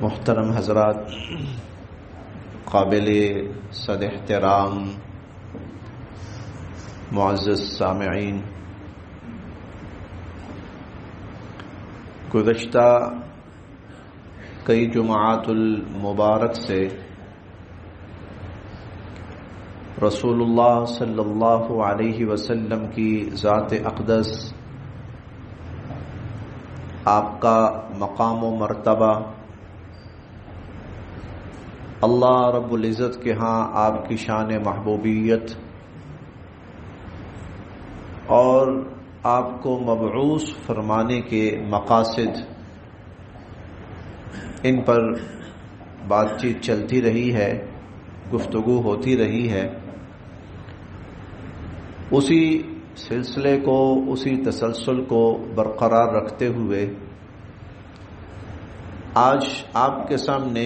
محترم حضرات، قابل صد احترام معزز سامعین، گزشتہ کئی جمعات المبارک سے رسول اللہ صلی اللہ علیہ وسلم کی ذات اقدس، آپ کا مقام و مرتبہ، اللہ رب العزت کے ہاں آپ کی شان محبوبیت اور آپ کو مبعوث فرمانے کے مقاصد، ان پر بات چیت چلتی رہی ہے، گفتگو ہوتی رہی ہے۔ اسی سلسلے کو، اسی تسلسل کو برقرار رکھتے ہوئے آج آپ کے سامنے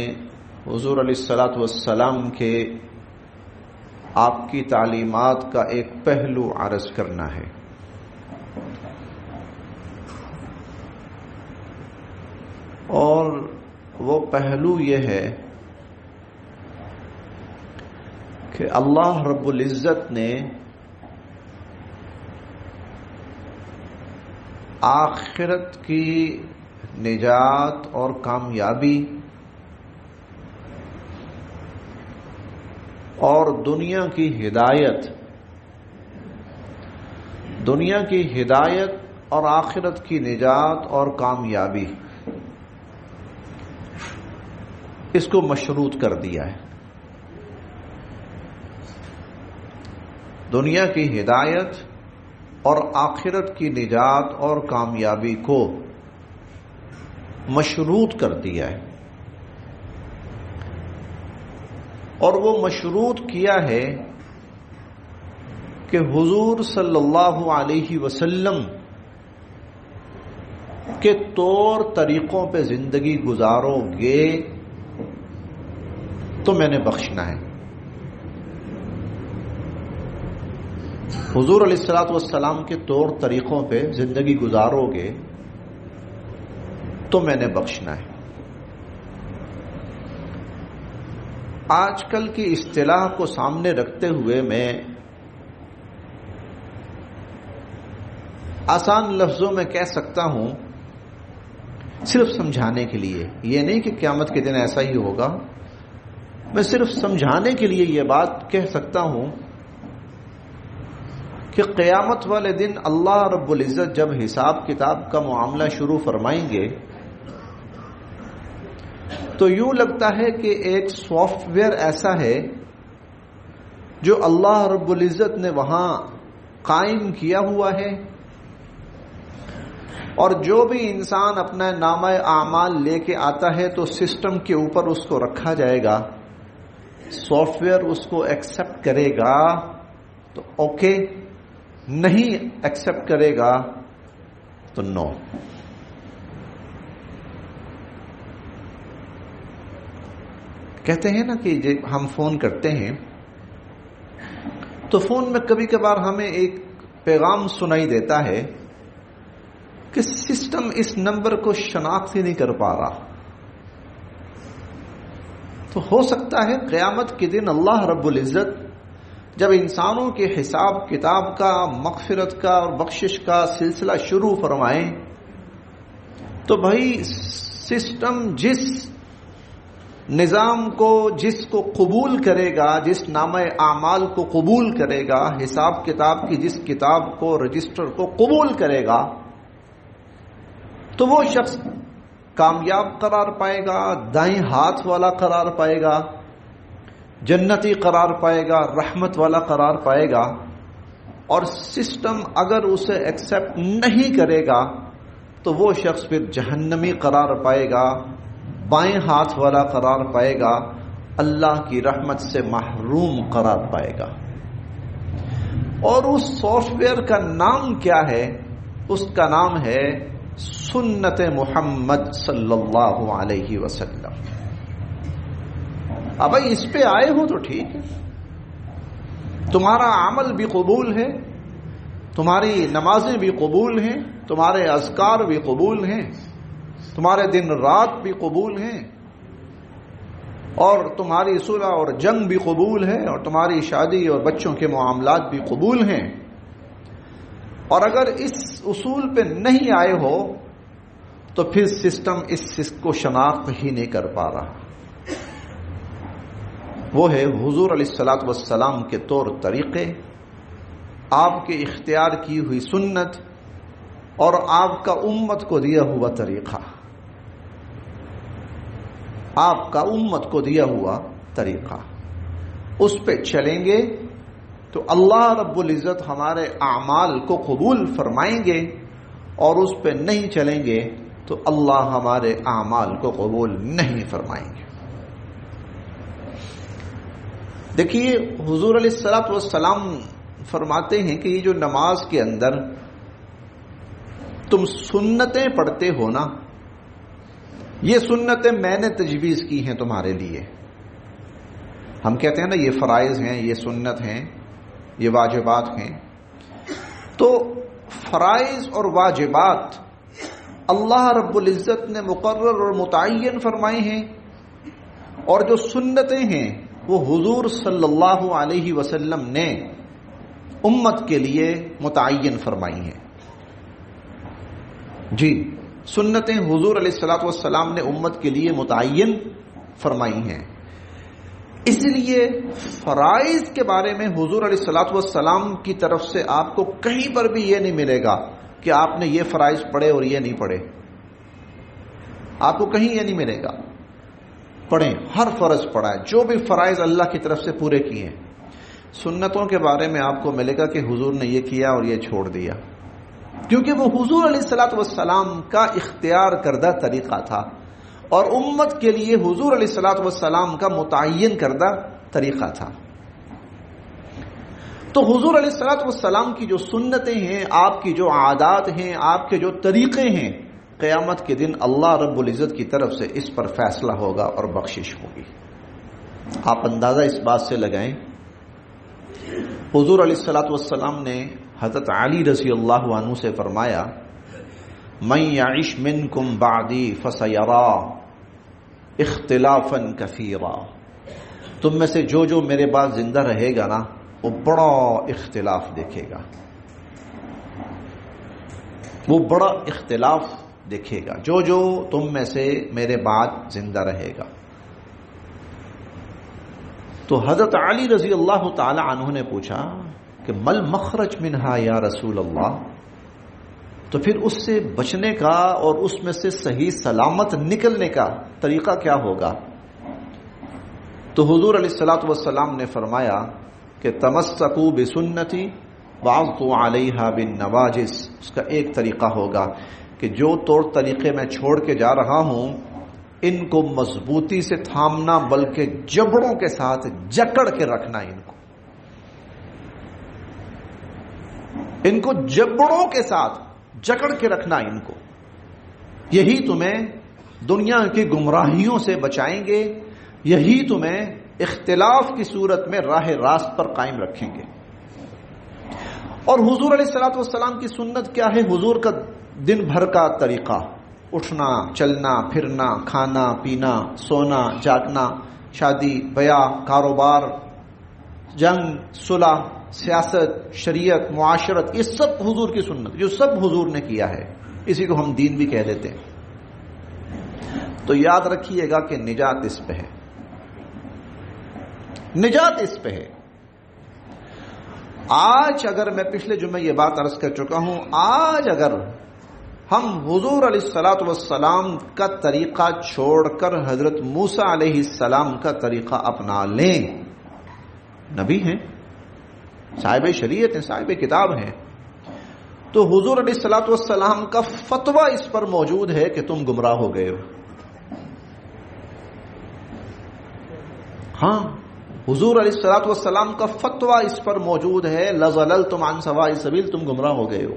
حضور علیہ الصلاۃ والسلام کے آپ کی تعلیمات کا ایک پہلو عرض کرنا ہے۔ اور وہ پہلو یہ ہے کہ اللہ رب العزت نے آخرت کی نجات اور کامیابی اور دنیا کی ہدایت اور آخرت کی نجات اور کامیابی، اس کو مشروط کر دیا ہے۔ دنیا کی ہدایت اور آخرت کی نجات اور کامیابی کو مشروط کر دیا ہے، اور وہ مشروط کیا ہے کہ حضور صلی اللہ علیہ وسلم کے طور طریقوں پہ زندگی گزارو گے تو میں نے بخشنا ہے۔ حضور علیہ الصلوۃ والسلام کے طور طریقوں پہ زندگی گزارو گے تو میں نے بخشنا ہے۔ آج کل کی اصطلاح کو سامنے رکھتے ہوئے میں آسان لفظوں میں کہہ سکتا ہوں، صرف سمجھانے کے لیے، یہ نہیں کہ قیامت کے دن ایسا ہی ہوگا، میں صرف سمجھانے کے لیے یہ بات کہہ سکتا ہوں کہ قیامت والے دن اللہ رب العزت جب حساب کتاب کا معاملہ شروع فرمائیں گے تو یوں لگتا ہے کہ ایک سافٹ ویئر ایسا ہے جو اللہ رب العزت نے وہاں قائم کیا ہوا ہے، اور جو بھی انسان اپنا نامہ اعمال لے کے آتا ہے تو سسٹم کے اوپر اس کو رکھا جائے گا، سافٹ ویئر اس کو ایکسپٹ کرے گا تو اوکے، نہیں ایکسپٹ کرے گا تو نو۔ کہتے ہیں نا کہ جب ہم فون کرتے ہیں تو فون میں کبھی کبھار ہمیں ایک پیغام سنائی دیتا ہے کہ سسٹم اس نمبر کو شناخت ہی نہیں کر پا رہا۔ تو ہو سکتا ہے قیامت کے دن اللہ رب العزت جب انسانوں کے حساب کتاب کا، مغفرت کا اور بخشش کا سلسلہ شروع فرمائیں تو بھائی سسٹم جس نظام کو، جس کو قبول کرے گا، جس نامہ اعمال کو قبول کرے گا، حساب کتاب کی جس کتاب کو، رجسٹر کو قبول کرے گا، تو وہ شخص کامیاب قرار پائے گا، دائیں ہاتھ والا قرار پائے گا، جنتی قرار پائے گا، رحمت والا قرار پائے گا۔ اور سسٹم اگر اسے ایکسپٹ نہیں کرے گا تو وہ شخص پھر جہنمی قرار پائے گا، بائیں ہاتھ والا قرار پائے گا، اللہ کی رحمت سے محروم قرار پائے گا۔ اور اس سافٹ ویئر کا نام کیا ہے؟ اس کا نام ہے سنت محمد صلی اللہ علیہ وسلم۔ اب اس پہ آئے ہو تو ٹھیک ہے، تمہارا عمل بھی قبول ہے، تمہاری نمازیں بھی قبول ہیں، تمہارے اذکار بھی قبول ہیں، تمہارے دن رات بھی قبول ہیں، اور تمہاری صلح اور جنگ بھی قبول ہے، اور تمہاری شادی اور بچوں کے معاملات بھی قبول ہیں، اور اگر اس اصول پہ نہیں آئے ہو تو پھر سسٹم اس کو شناخت ہی نہیں کر پا رہا۔ وہ ہے حضور علیہ الصلوۃ والسلام کے طور طریقے، آپ کے اختیار کی ہوئی سنت، اور آپ کا امت کو دیا ہوا طریقہ، آپ کا امت کو دیا ہوا طریقہ، اس پہ چلیں گے تو اللہ رب العزت ہمارے اعمال کو قبول فرمائیں گے، اور اس پہ نہیں چلیں گے تو اللہ ہمارے اعمال کو قبول نہیں فرمائیں گے۔ دیکھیے حضور علیہ الصلوۃ والسلام فرماتے ہیں کہ یہ جو نماز کے اندر تم سنتیں پڑھتے ہو نا، یہ سنتیں میں نے تجویز کی ہیں تمہارے لیے۔ ہم کہتے ہیں نا یہ فرائض ہیں، یہ سنت ہیں، یہ واجبات ہیں، تو فرائض اور واجبات اللہ رب العزت نے مقرر اور متعین فرمائے ہیں، اور جو سنتیں ہیں وہ حضور صلی اللہ علیہ وسلم نے امت کے لیے متعین فرمائی ہیں۔ جی، سنتیں حضور علیہ الصلوۃ والسلام نے امت کے لیے متعین فرمائی ہیں۔ اس لیے فرائض کے بارے میں حضور علیہ الصلوۃ والسلام کی طرف سے آپ کو کہیں پر بھی یہ نہیں ملے گا کہ آپ نے یہ فرائض پڑھے اور یہ نہیں پڑھے، آپ کو کہیں یہ نہیں ملے گا۔ پڑھیں، ہر فرض پڑھا ہے، جو بھی فرائض اللہ کی طرف سے پورے کیے ہیں۔ سنتوں کے بارے میں آپ کو ملے گا کہ حضور نے یہ کیا اور یہ چھوڑ دیا، کیونکہ وہ حضور علیہ الصلوۃ والسلام کا اختیار کردہ طریقہ تھا، اور امت کے لیے حضور علیہ الصلوۃ والسلام کا متعین کردہ طریقہ تھا۔ تو حضور علیہ الصلوۃ والسلام کی جو سنتیں ہیں، آپ کی جو عادات ہیں، آپ کے جو طریقے ہیں، قیامت کے دن اللہ رب العزت کی طرف سے اس پر فیصلہ ہوگا اور بخشش ہوگی۔ آپ اندازہ اس بات سے لگائیں، حضور علیہ الصلوۃ والسلام نے حضرت علی رضی اللہ عنہ سے فرمایا، من یعش منکم بعدی فسیرا اختلافا کثیرا، تم میں سے جو میرے بعد زندہ رہے گا نا وہ بڑا اختلاف دیکھے گا، وہ بڑا اختلاف دیکھے گا، جو تم میں سے میرے بعد زندہ رہے گا۔ تو حضرت علی رضی اللہ تعالی عنہ نے پوچھا کہ مل مخرج منہا یا رسول اللہ، تو پھر اس سے بچنے کا اور اس میں سے صحیح سلامت نکلنے کا طریقہ کیا ہوگا؟ تو حضور علیہ الصلوۃ والسلام نے فرمایا کہ تمسکوا بسنتی وعضوا علیہا بالنواجذ، اس کا ایک طریقہ ہوگا کہ جو طور طریقے میں چھوڑ کے جا رہا ہوں ان کو مضبوطی سے تھامنا، بلکہ جبڑوں کے ساتھ جکڑ کے رکھنا، ان کو جبڑوں کے ساتھ جکڑ کے رکھنا، ان کو، یہی تمہیں دنیا کی گمراہیوں سے بچائیں گے، یہی تمہیں اختلاف کی صورت میں راہ راست پر قائم رکھیں گے۔ اور حضور علیہ الصلوۃ والسلام کی سنت کیا ہے؟ حضور کا دن بھر کا طریقہ، اٹھنا، چلنا، پھرنا، کھانا پینا، سونا، جاگنا، شادی، بیاہ، کاروبار، جنگ، صلح، سیاست، شریعت، معاشرت، یہ سب حضور کی سنت، جو سب حضور نے کیا ہے، اسی کو ہم دین بھی کہہ دیتے ہیں۔ تو یاد رکھیے گا کہ نجات اس پہ ہے، نجات اس پہ ہے۔ آج اگر میں پچھلے جمعے یہ بات عرض کر چکا ہوں، آج اگر ہم حضور علیہ الصلوۃ والسلام کا طریقہ چھوڑ کر حضرت موسیٰ علیہ السلام کا طریقہ اپنا لیں، نبی ہیں، صاحب شریعت ہیں، صاحب کتاب ہیں، تو حضور علیہ الصلوۃ والسلام کا فتویٰ اس پر موجود ہے کہ تم گمراہ ہو گئے ہو۔ ہاں، حضور علیہ الصلوۃ والسلام کا فتویٰ اس پر موجود ہے، لَضَلَلْتُمْ عَنْ سَوَاءِ السَّبِيلِ، تم گمراہ ہو گئے ہو۔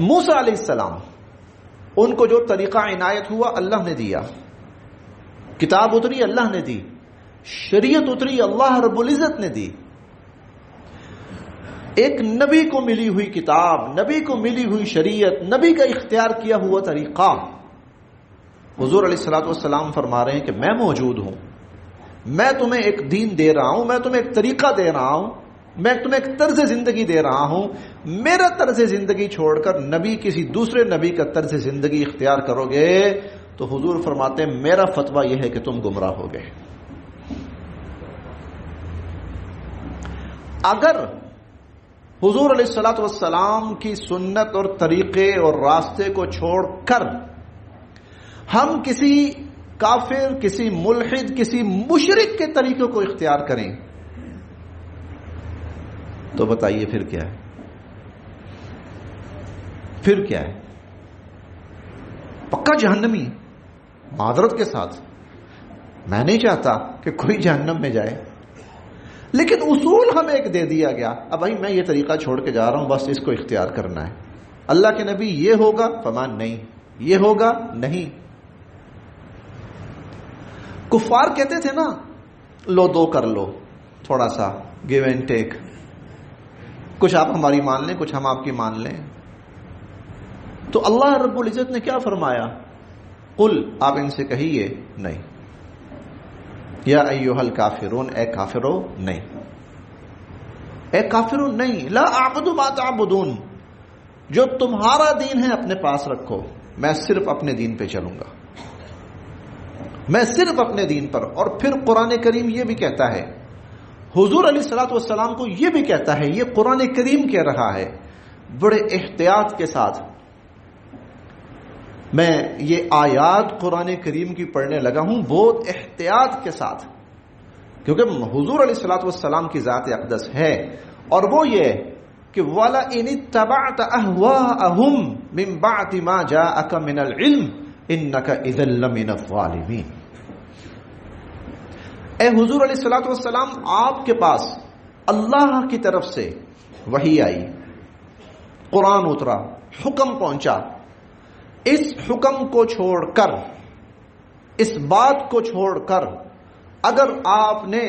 موسیٰ علیہ السلام، ان کو جو طریقہ عنایت ہوا اللہ نے دیا، کتاب اتری اللہ نے دی، شریعت اتری اللہ رب العزت نے دی، ایک نبی کو ملی ہوئی کتاب، نبی کو ملی ہوئی شریعت، نبی کا اختیار کیا ہوا طریقہ، حضور علیہ الصلوۃ والسلام فرما رہے ہیں کہ میں موجود ہوں، میں تمہیں ایک دین دے رہا ہوں، میں تمہیں ایک طریقہ دے رہا ہوں، میں تمہیں ایک طرز زندگی دے رہا ہوں، میرا طرز زندگی چھوڑ کر نبی کسی دوسرے نبی کا طرز زندگی اختیار کرو گے تو حضور فرماتے ہیں میرا فتویٰ یہ ہے کہ تم گمراہ ہو گئے۔ اگر حضور علیہ الصلوۃ والسلام کی سنت اور طریقے اور راستے کو چھوڑ کر ہم کسی کافر، کسی ملحد، کسی مشرک کے طریقے کو اختیار کریں تو بتائیے پھر کیا ہے؟ پھر کیا ہے؟ پکا جہنمی۔ معذرت کے ساتھ میں نہیں چاہتا کہ کوئی جہنم میں جائے، لیکن اصول ہمیں ایک دے دیا گیا، اب بھائی میں یہ طریقہ چھوڑ کے جا رہا ہوں، بس اس کو اختیار کرنا ہے۔ اللہ کے نبی یہ ہوگا فرمان نہیں، یہ ہوگا نہیں۔ کفار کہتے تھے نا لو دو کر لو، تھوڑا سا گیو اینڈ ٹیک، کچھ آپ ہماری مان لیں، کچھ ہم آپ کی مان لیں۔ تو اللہ رب العزت نے کیا فرمایا؟ قل، آپ ان سے کہیے نہیں، یا ایھا الکافرون، اے کافرو نہیں، اے کافرو نہیں، لا اعبد ما تعبدون، جو تمہارا دین ہے اپنے پاس رکھو، میں صرف اپنے دین پہ چلوں گا، میں صرف اپنے دین پر۔ اور پھر قرآن کریم یہ بھی کہتا ہے، حضور علیہ الصلوۃ والسلام کو یہ بھی کہتا ہے، یہ قرآن کریم کہہ رہا ہے بڑے احتیاط کے ساتھ۔ میں یہ آیات قرآن کریم کی پڑھنے لگا ہوں بہت احتیاط کے ساتھ، کیونکہ حضور علیہ الصلوۃ والسلام کی ذات اقدس ہے، اور وہ یہ کہ وَلَئِنِ اتَّبَعْتَ أَهْوَاءَهُمْ مِنْ بَعْدِ مَا جَاءَكَ مِنَ الْعِلْمِ إِنَّكَ إِذًا لَّمِنَ الظَّالِمِينَ۔ اے حضور علیہ الصلوۃ والسلام، آپ کے پاس اللہ کی طرف سے وحی آئی، قرآن اترا، حکم پہنچا، اس حکم کو چھوڑ کر، اس بات کو چھوڑ کر اگر آپ نے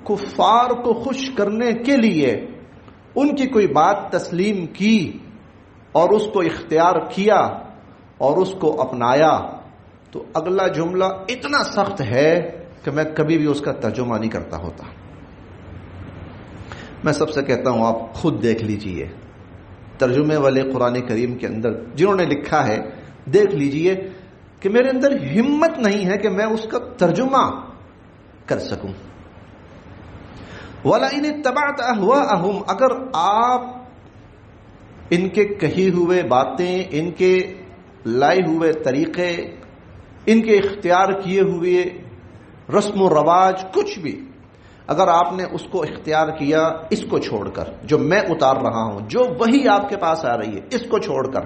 کفار کو خوش کرنے کے لیے ان کی کوئی بات تسلیم کی اور اس کو اختیار کیا اور اس کو اپنایا تو اگلا جملہ اتنا سخت ہے کہ میں کبھی بھی اس کا ترجمہ نہیں کرتا ہوتا۔ میں سب سے کہتا ہوں آپ خود دیکھ لیجئے، ترجمے والے قرآن کریم کے اندر جنہوں نے لکھا ہے دیکھ لیجئے کہ میرے اندر ہمت نہیں ہے کہ میں اس کا ترجمہ کر سکوں۔ وَلَئِنِ اتَّبَعْتَ أَهْوَاءَهُمْ، اگر آپ ان کے کہی ہوئے باتیں، ان کے لائے ہوئے طریقے، ان کے اختیار کیے ہوئے رسم و رواج، کچھ بھی اگر آپ نے اس کو اختیار کیا، اس کو چھوڑ کر جو میں اتار رہا ہوں، جو وہی آپ کے پاس آ رہی ہے، اس کو چھوڑ کر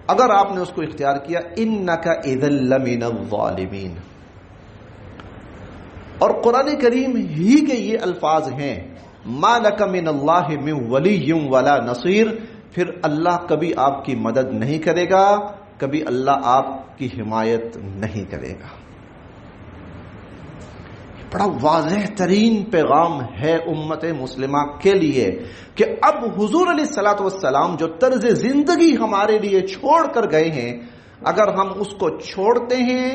اگر آپ نے اس کو اختیار کیا، اِنَّكَ إِذًا لَّمِنَ الظَّالِمِينَ۔ اور قرآن کریم ہی کے یہ الفاظ ہیں، مَا لَكَ مِنَ اللَّهِ مِن وَلِيٍّ وَلَا نَصِيرٍ، پھر اللہ کبھی آپ کی مدد نہیں کرے گا، کبھی اللہ آپ کی حمایت نہیں کرے گا۔ بڑا واضح ترین پیغام ہے امت مسلمہ کے لیے کہ اب حضور علیہ الصلوۃ والسلام جو طرز زندگی ہمارے لیے چھوڑ کر گئے ہیں، اگر ہم اس کو چھوڑتے ہیں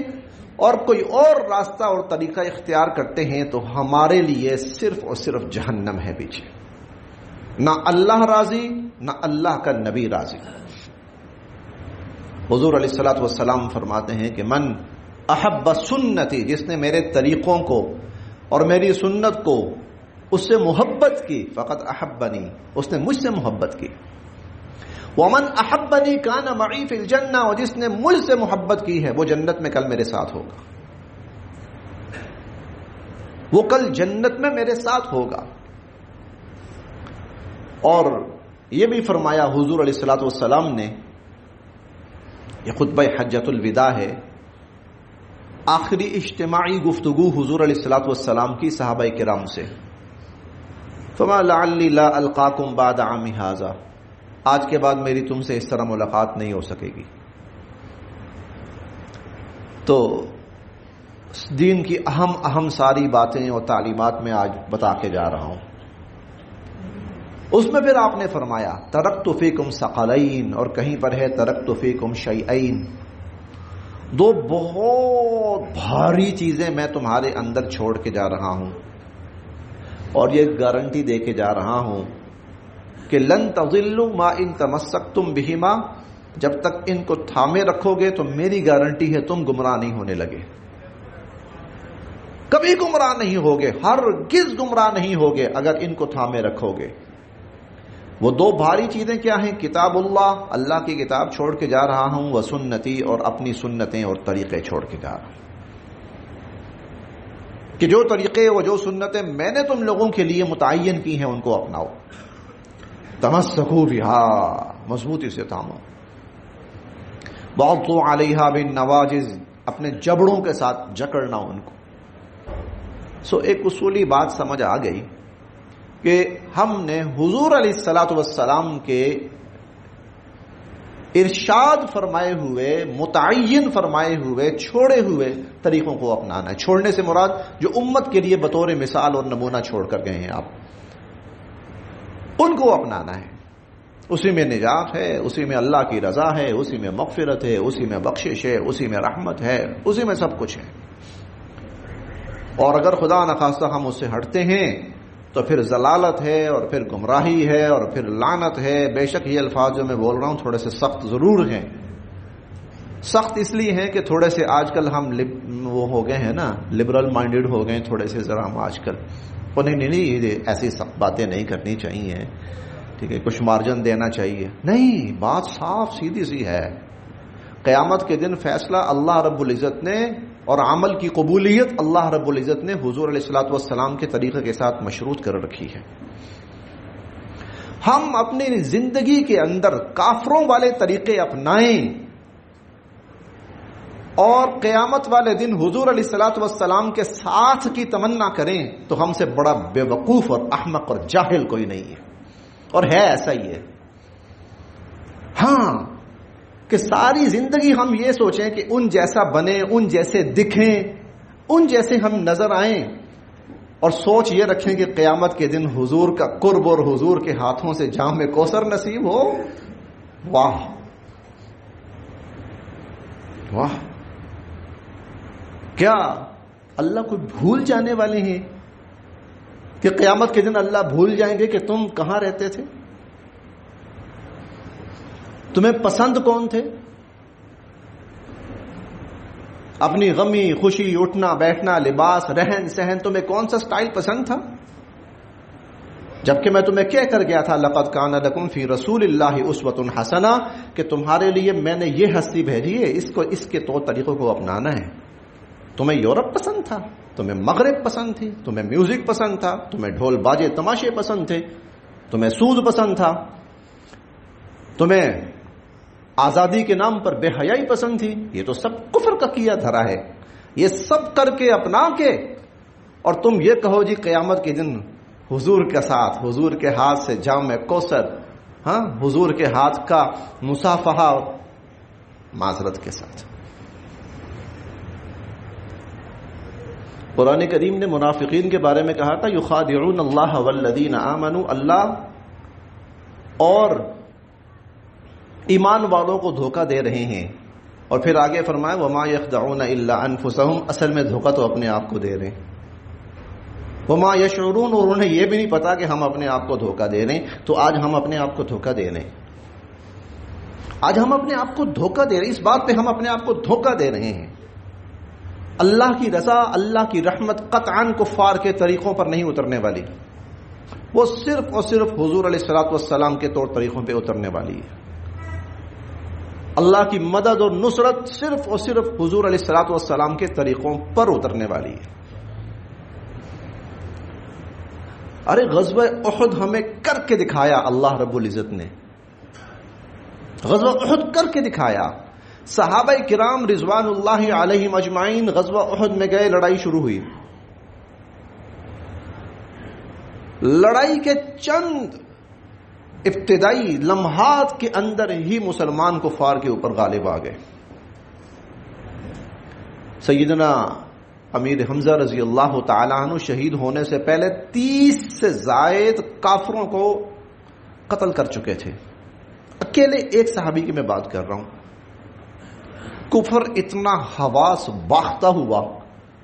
اور کوئی اور راستہ اور طریقہ اختیار کرتے ہیں تو ہمارے لیے صرف اور صرف جہنم ہے پیچھے، نہ اللہ راضی نہ اللہ کا نبی راضی۔ حضور علیہ الصلوۃ والسلام فرماتے ہیں کہ من احب سنتی، جس نے میرے طریقوں کو اور میری سنت کو اس سے محبت کی، فقط احبنی، اس نے مجھ سے محبت کی۔ ومن احبنی کان معی فی الجنہ، اور جس نے مجھ سے محبت کی ہے وہ جنت میں کل میرے ساتھ ہوگا، وہ کل جنت میں میرے ساتھ ہوگا۔ اور یہ بھی فرمایا حضور علیہ الصلوۃ والسلام نے، یہ خطبہ حجۃ الوداع ہے، آخری اجتماعی گفتگو حضور علیہ الصلوۃ والسلام کی صحابہ کرام سے، فما لعلی لا القاکم بعد عامی ھذا، آج کے بعد میری تم سے اس طرح ملاقات نہیں ہو سکے گی۔ تو دین کی اہم ساری باتیں اور تعلیمات میں آج بتا کے جا رہا ہوں۔ اس میں پھر آپ نے فرمایا ترکت فیکم ثقلین، اور کہیں پر ہے ترکت فیکم شیئین، دو بہت بھاری چیزیں میں تمہارے اندر چھوڑ کے جا رہا ہوں، اور یہ گارنٹی دے کے جا رہا ہوں کہ لن تضلوا ما ان تمسکتم بہما، جب تک ان کو تھامے رکھو گے تو میری گارنٹی ہے تم گمراہ نہیں ہونے لگے، کبھی گمراہ نہیں ہوگے، ہرگز گمراہ نہیں ہوگے اگر ان کو تھامے رکھو گے۔ وہ دو بھاری چیزیں کیا ہیں؟ کتاب اللہ، اللہ کی کتاب چھوڑ کے جا رہا ہوں، و سنتی، اور اپنی سنتیں اور طریقے چھوڑ کے جا رہا ہوں، کہ جو طریقے و جو سنتیں میں نے تم لوگوں کے لیے متعین کی ہیں ان کو اپناؤ۔ تمسکوا بہا، مضبوطی سے تھامو۔ وعضوا علیہا بالنواجذ، اپنے جبڑوں کے ساتھ جکڑنا ان کو۔ ایک اصولی بات سمجھ آ گئی کہ ہم نے حضور علیہ الصلوۃ والسلام کے ارشاد فرمائے ہوئے، متعین فرمائے ہوئے، چھوڑے ہوئے طریقوں کو اپنانا ہے۔ چھوڑنے سے مراد جو امت کے لیے بطور مثال اور نمونہ چھوڑ کر گئے ہیں آپ، ان کو اپنانا ہے۔ اسی میں نجات ہے، اسی میں اللہ کی رضا ہے، اسی میں مغفرت ہے، اسی میں بخشش ہے، اسی میں رحمت ہے، اسی میں سب کچھ ہے۔ اور اگر خدا نخواستہ ہم اس سے ہٹتے ہیں تو پھر ضلالت ہے، اور پھر گمراہی ہے، اور پھر لعنت ہے۔ بے شک یہ الفاظ جو میں بول رہا ہوں تھوڑے سے سخت ضرور ہیں، سخت اس لیے ہیں کہ تھوڑے سے آج کل ہم وہ ہو گئے ہیں نا، لبرل مائنڈڈ ہو گئے تھوڑے سے ذرا ہم آج کل۔ نہیں ایسی سخت باتیں نہیں کرنی چاہیے، ٹھیک ہے، کچھ مارجن دینا چاہیے، نہیں، بات صاف سیدھی سی ہے۔ قیامت کے دن فیصلہ اللہ رب العزت نے، اور عمل کی قبولیت اللہ رب العزت نے حضور علیہ الصلوۃ والسلام کے طریقے کے ساتھ مشروط کر رکھی ہے۔ ہم اپنی زندگی کے اندر کافروں والے طریقے اپنائیں اور قیامت والے دن حضور علیہ الصلوۃ والسلام کے ساتھ کی تمنا کریں تو ہم سے بڑا بے وقوف اور احمق اور جاہل کوئی نہیں ہے، اور ہے ایسا ہی ہے۔ ہاں، کہ ساری زندگی ہم یہ سوچیں کہ ان جیسا بنیں، ان جیسے دکھیں، ان جیسے ہم نظر آئیں، اور سوچ یہ رکھیں کہ قیامت کے دن حضور کا قرب اور حضور کے ہاتھوں سے جام کوثر نصیب ہو۔ واہ واہ، کیا اللہ کو بھول جانے والے ہیں کہ قیامت کے دن اللہ بھول جائیں گے کہ تم کہاں رہتے تھے، تمہیں پسند کون تھے، اپنی غمی خوشی، اٹھنا بیٹھنا، لباس، رہن سہن، تمہیں کون سا سٹائل پسند تھا؟ جبکہ میں تمہیں کہہ کر گیا تھا لقد کان لکم فی رسول اللہ اسوۃ حسنہ، کہ تمہارے لیے میں نے یہ ہستی بھیجی ہے، اس کے طور طریقوں کو اپنانا ہے۔ تمہیں یورپ پسند تھا، تمہیں مغرب پسند تھی، تمہیں میوزک پسند تھا، تمہیں ڈھول باجے تماشے پسند تھے، تمہیں سود پسند تھا، تمہیں آزادی کے نام پر بے حیائی پسند تھی، یہ تو سب کفر کا کیا دھرا ہے۔ یہ سب کر کے اپنا کے اور تم یہ کہو جی قیامت کے دن حضور کے ساتھ، حضور کے ہاتھ سے جام کوثر، ہاں، حضور کے ہاتھ کا مصافحہ معذرت کے ساتھ۔ قرآن کریم نے منافقین کے بارے میں کہا تھا یخادعون اللہ والذین آمنوا، اللہ اور ایمان والوں کو دھوکہ دے رہے ہیں، اور پھر آگے فرمایا وما یخدعون الا انفسهم، اصل میں دھوکہ تو اپنے آپ کو دے رہے ہیں، وما یشعرون، اور انہیں یہ بھی نہیں پتا کہ ہم اپنے آپ کو دھوکہ دے رہے ہیں۔ تو آج ہم اپنے آپ کو دھوکہ دے رہے ہیں، آج ہم اپنے آپ کو دھوکہ دے رہے ہیں، اس بات پہ ہم اپنے آپ کو دھوکہ دے رہے ہیں۔ اللہ کی رضا، اللہ کی رحمت قطعاً کفار کے طریقوں پر نہیں اترنے والی، وہ صرف اور صرف حضور علیہ الصلوۃ والسلام کے طور طریقوں پہ اترنے والی ہے۔ اللہ کی مدد اور نصرت صرف اور صرف حضور علیہ الصلوۃ والسلام کے طریقوں پر اترنے والی ہے۔ ارے غزوہ احد ہمیں کر کے دکھایا اللہ رب العزت نے، غزوہ احد کر کے دکھایا۔ صحابہ کرام رضوان اللہ علیہم اجمعین غزوہ احد میں گئے، لڑائی شروع ہوئی، لڑائی کے چند ابتدائی لمحات کے اندر ہی مسلمان کفار کے اوپر غالب آ گئے۔ سیدنا امیر حمزہ رضی اللہ تعالیٰ عنہ شہید ہونے سے پہلے 30 سے زائد کافروں کو قتل کر چکے تھے۔ اکیلے ایک صحابی کی میں بات کر رہا ہوں، کفر اتنا حواس باختہ ہوا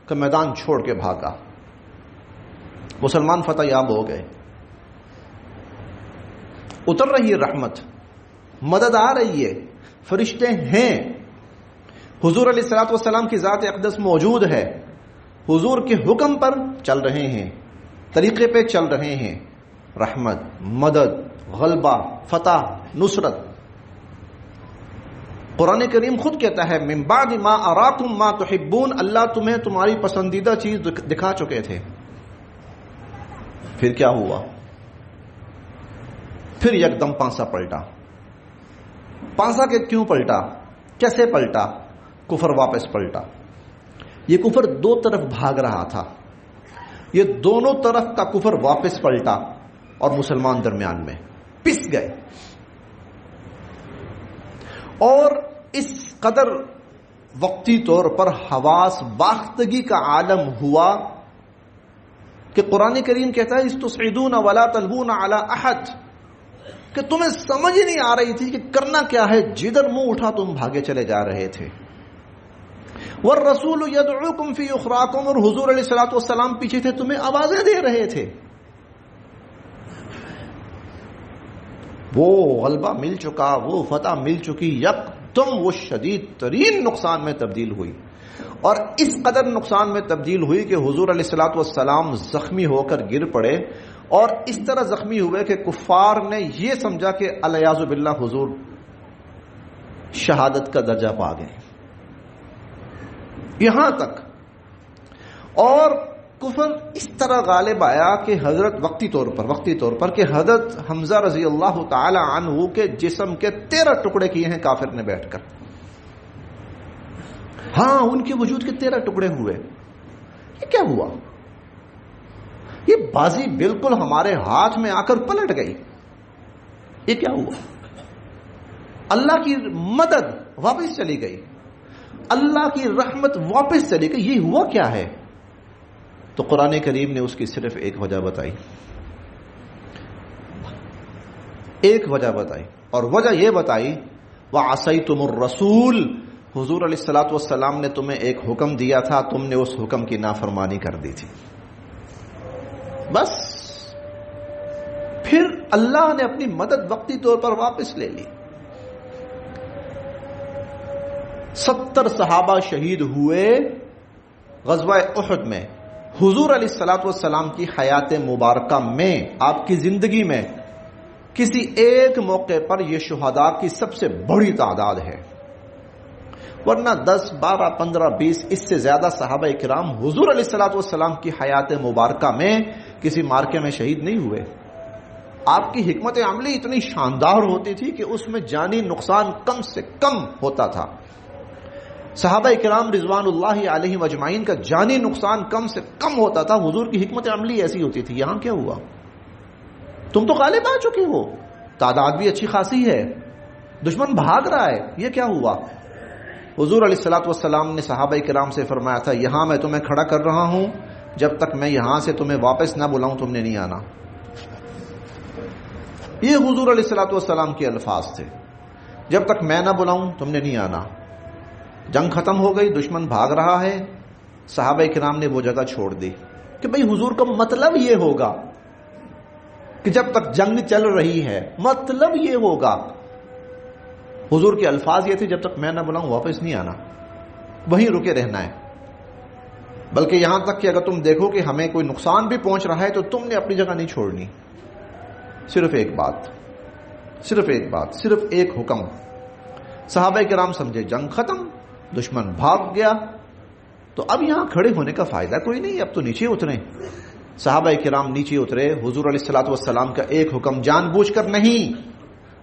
کہ میدان چھوڑ کے بھاگا. مسلمان فتح یاب ہو گئے. اتر رہی ہے رحمت، مدد آ رہی ہے، فرشتے ہیں، حضور علیہ الصلوۃ والسلام کی ذات اقدس موجود ہے، حضور کے حکم پر چل رہے ہیں، طریقے پہ چل رہے ہیں. رحمت، مدد، غلبہ، فتح، نصرت. قرآن کریم خود کہتا ہے من بعد ما اراکم ما تحبون، اللہ تمہیں تمہاری پسندیدہ چیز دکھا چکے تھے. پھر کیا ہوا؟ پھر یکدم پانسا پلٹا. پانسا کے کیوں پلٹا؟ کیسے پلٹا؟ کفر واپس پلٹا. یہ کفر دو طرف بھاگ رہا تھا، یہ دونوں طرف کا کفر واپس پلٹا اور مسلمان درمیان میں پس گئے. اور اس قدر وقتی طور پر حواس باختگی کا عالم ہوا کہ قرآن کریم کہتا ہے استصعدون ولا تلوون علی احد، کہ تمہیں سمجھ ہی نہیں آ رہی تھی کہ کرنا کیا ہے، جدھر منہ اٹھا تم بھاگے چلے جا رہے تھے. والرسول یدعوکم فی اخراکم، اور حضور علیہ الصلوۃ والسلام پیچھے تھے، تمہیں آوازیں دے رہے تھے. وہ غلبہ مل چکا، وہ فتح مل چکی، یکدم وہ شدید ترین نقصان میں تبدیل ہوئی. اور اس قدر نقصان میں تبدیل ہوئی کہ حضور علیہ الصلوۃ والسلام زخمی ہو کر گر پڑے، اور اس طرح زخمی ہوئے کہ کفار نے یہ سمجھا کہ الیاذ باللہ حضور شہادت کا درجہ پا گئے. یہاں تک. اور کفر اس طرح غالب آیا کہ حضرت وقتی طور پر کہ حضرت حمزہ رضی اللہ تعالی عنہ کے جسم کے 13 ٹکڑے کیے ہیں کافر نے بیٹھ کر. ہاں، ان کے وجود کے 13 ٹکڑے ہوئے. یہ کیا ہوا؟ یہ بازی بالکل ہمارے ہاتھ میں آ کر پلٹ گئی. یہ کیا ہوا؟ اللہ کی مدد واپس چلی گئی، اللہ کی رحمت واپس چلی گئی. یہ ہوا کیا ہے؟ تو قرآن کریم نے اس کی صرف ایک وجہ بتائی، اور وجہ یہ بتائی وَعَصَيْتُمُ الرَّسُولَ، حضور علیہ الصلوۃ والسلام نے تمہیں ایک حکم دیا تھا، تم نے اس حکم کی نافرمانی کر دی تھی. بس پھر اللہ نے اپنی مدد وقتی طور پر واپس لے لی. 70 صحابہ شہید ہوئے غزوہ احد میں. حضور علیہ الصلوۃ والسلام کی حیات مبارکہ میں، آپ کی زندگی میں کسی ایک موقع پر یہ شہداء کی سب سے بڑی تعداد ہے. ورنہ 10 12 15 20 اس سے زیادہ صحابہ کرام حضور علیہ الصلوۃ والسلام کی حیات مبارکہ میں کسی مارکے میں شہید نہیں ہوئے. آپ کی حکمت عملی اتنی شاندار ہوتی تھی کہ اس میں جانی نقصان کم سے کم ہوتا تھا. صحابہ کرام رضوان اللہ علیہم اجمعین کا جانی نقصان کم سے کم ہوتا تھا. حضور کی حکمت عملی ایسی ہوتی تھی. یہاں کیا ہوا؟ تم تو غالب آ چکے ہو، تعداد بھی اچھی خاصی ہے، دشمن بھاگ رہا ہے. یہ کیا ہوا؟ حضور علیہ الصلوۃ والسلام نے صحابہ کرام سے فرمایا تھا یہاں میں تمہیں کھڑا کر رہا ہوں، جب تک میں یہاں سے تمہیں واپس نہ بلاؤں تم نے نہیں آنا. یہ حضور علیہ الصلوۃ والسلام کے الفاظ تھے، جب تک میں نہ بلاؤں تم نے نہیں آنا. جنگ ختم ہو گئی، دشمن بھاگ رہا ہے، صحابہ کرام نے وہ جگہ چھوڑ دی کہ بھئی حضور کا مطلب یہ ہوگا کہ جب تک جنگ چل رہی ہے، مطلب یہ ہوگا. حضور کے الفاظ یہ تھے جب تک میں نہ بلاؤں واپس نہیں آنا، وہیں رکے رہنا ہے. بلکہ یہاں تک کہ اگر تم دیکھو کہ ہمیں کوئی نقصان بھی پہنچ رہا ہے تو تم نے اپنی جگہ نہیں چھوڑنی. صرف ایک بات، صرف ایک حکم. صحابہ کرام سمجھے جنگ ختم، دشمن بھاگ گیا، تو اب یہاں کھڑے ہونے کا فائدہ کوئی نہیں، اب تو نیچے اتریں. صحابہ کرام نیچے اترے. حضور علیہ الصلوۃ والسلام کا ایک حکم جان بوجھ کر نہیں،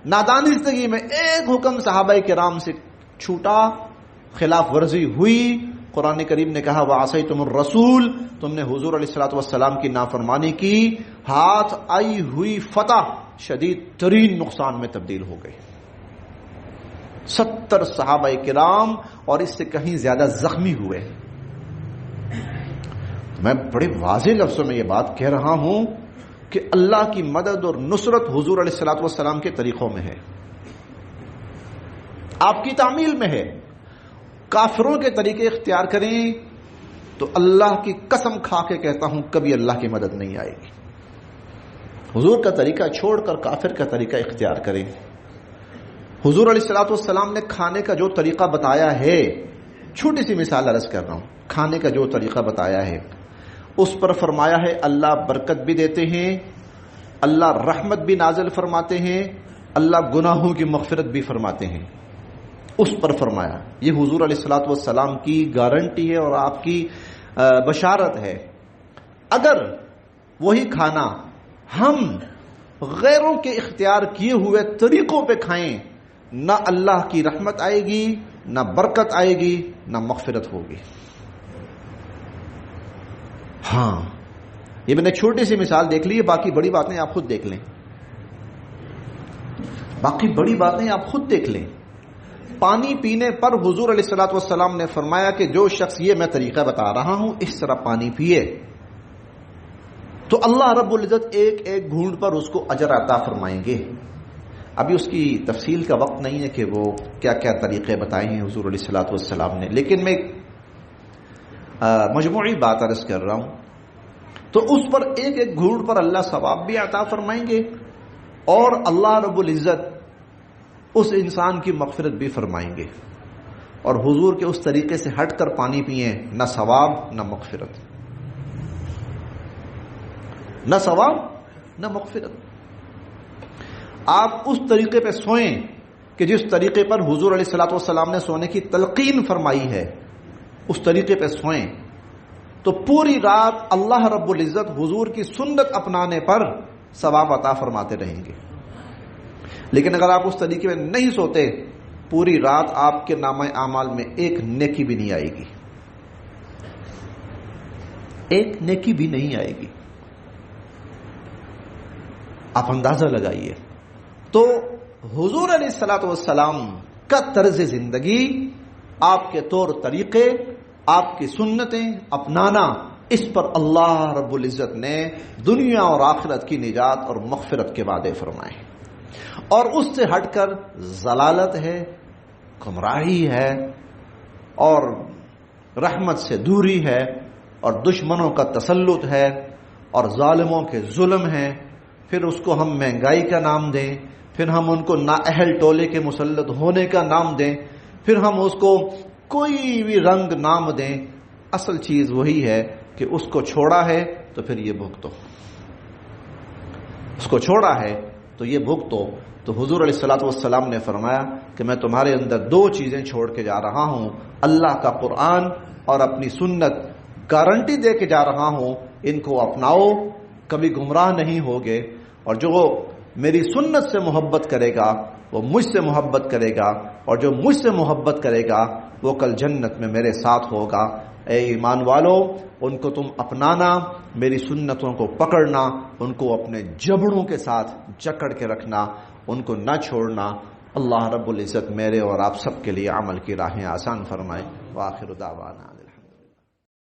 نادانستگی میں ایک حکم صحابہ کرام سے چھوٹا، خلاف ورزی ہوئی. قرآن کریم نے کہا وَعَصَيْتُمُ الرَّسُولَ، تم نے حضور علیہ الصلوۃ والسلام کی نافرمانی کی. ہاتھ آئی ہوئی فتح شدید ترین نقصان میں تبدیل ہو گئی. 70 صحابہ کرام اور اس سے کہیں زیادہ زخمی ہوئے. میں بڑے واضح لفظوں میں یہ بات کہہ رہا ہوں کہ اللہ کی مدد اور نصرت حضور علیہ الصلوۃ والسلام کے طریقوں میں ہے، آپ کی تعمیل میں ہے. کافروں کے طریقے اختیار کریں تو اللہ کی قسم کھا کے کہتا ہوں کبھی اللہ کی مدد نہیں آئے گی. حضور کا طریقہ چھوڑ کر کافر کا طریقہ اختیار کریں. حضور علیہ الصلوۃ والسلام نے کھانے کا جو طریقہ بتایا ہے، چھوٹی سی مثال عرض کر رہا ہوں، کھانے کا جو طریقہ بتایا ہے اس پر فرمایا ہے اللہ برکت بھی دیتے ہیں، اللہ رحمت بھی نازل فرماتے ہیں، اللہ گناہوں کی مغفرت بھی فرماتے ہیں. اس پر فرمایا. یہ حضور علیہ الصلوۃ والسلام کی گارنٹی ہے اور آپ کی بشارت ہے. اگر وہی کھانا ہم غیروں کے اختیار کیے ہوئے طریقوں پہ کھائیں، نہ اللہ کی رحمت آئے گی، نہ برکت آئے گی، نہ مغفرت ہوگی. ہاں، یہ میں نے چھوٹی سی مثال دیکھ لی ہے، باقی بڑی باتیں آپ خود دیکھ لیں. باقی بڑی باتیں آپ خود دیکھ لیں. پانی پینے پر حضور علیہ الصلوۃ والسلام نے فرمایا کہ جو شخص یہ میں طریقہ بتا رہا ہوں اس طرح پانی پیے تو اللہ رب العزت ایک ایک گھونٹ پر اس کو اجر عطا فرمائیں گے. ابھی اس کی تفصیل کا وقت نہیں ہے کہ وہ کیا کیا طریقے بتائے ہیں حضور علیہ الصلوۃ والسلام نے، لیکن میں مجموعی بات عرض کر رہا ہوں. تو اس پر ایک ایک گھونٹ پر اللہ ثواب بھی عطا فرمائیں گے اور اللہ رب العزت اس انسان کی مغفرت بھی فرمائیں گے. اور حضور کے اس طریقے سے ہٹ کر پانی پئیں، نہ ثواب نہ مغفرت، نہ ثواب نہ مغفرت. آپ اس طریقے پہ سوئیں کہ جس طریقے پر حضور علیہ الصلوۃ والسلام نے سونے کی تلقین فرمائی ہے، اس طریقے پہ سوئیں تو پوری رات اللہ رب العزت حضور کی سنت اپنانے پر ثواب عطا فرماتے رہیں گے. لیکن اگر آپ اس طریقے میں نہیں سوتے، پوری رات آپ کے نامہ اعمال میں ایک نیکی بھی نہیں آئے گی، ایک نیکی بھی نہیں آئے گی. آپ اندازہ لگائیے. تو حضور علیہ الصلوۃ والسلام کا طرز زندگی، آپ کے طور طریقے، آپ کی سنتیں اپنانا، اس پر اللہ رب العزت نے دنیا اور آخرت کی نجات اور مغفرت کے وعدے فرمائے. اور اس سے ہٹ کر ضلالت ہے، گمراہی ہے اور رحمت سے دوری ہے اور دشمنوں کا تسلط ہے اور ظالموں کے ظلم ہے. پھر اس کو ہم مہنگائی کا نام دیں، پھر ہم ان کو نااہل ٹولے کے مسلط ہونے کا نام دیں، پھر ہم اس کو کوئی بھی رنگ نام دیں. اصل چیز وہی ہے کہ اس کو چھوڑا ہے تو پھر یہ بھگتو، اس کو چھوڑا ہے تو یہ بھگتو. تو حضور علیہ الصلوۃ والسلام نے فرمایا کہ میں تمہارے اندر دو چیزیں چھوڑ کے جا رہا ہوں، اللہ کا قرآن اور اپنی سنت. گارنٹی دے کے جا رہا ہوں ان کو اپناؤ، کبھی گمراہ نہیں ہوگے. اور جو میری سنت سے محبت کرے گا وہ مجھ سے محبت کرے گا، اور جو مجھ سے محبت کرے گا وہ کل جنت میں میرے ساتھ ہوگا. اے ایمان والو، ان کو تم اپنانا، میری سنتوں کو پکڑنا، ان کو اپنے جبڑوں کے ساتھ جکڑ کے رکھنا، ان کو نہ چھوڑنا. اللہ رب العزت میرے اور آپ سب کے لیے عمل کی راہیں آسان فرمائے. وآخر دعوانا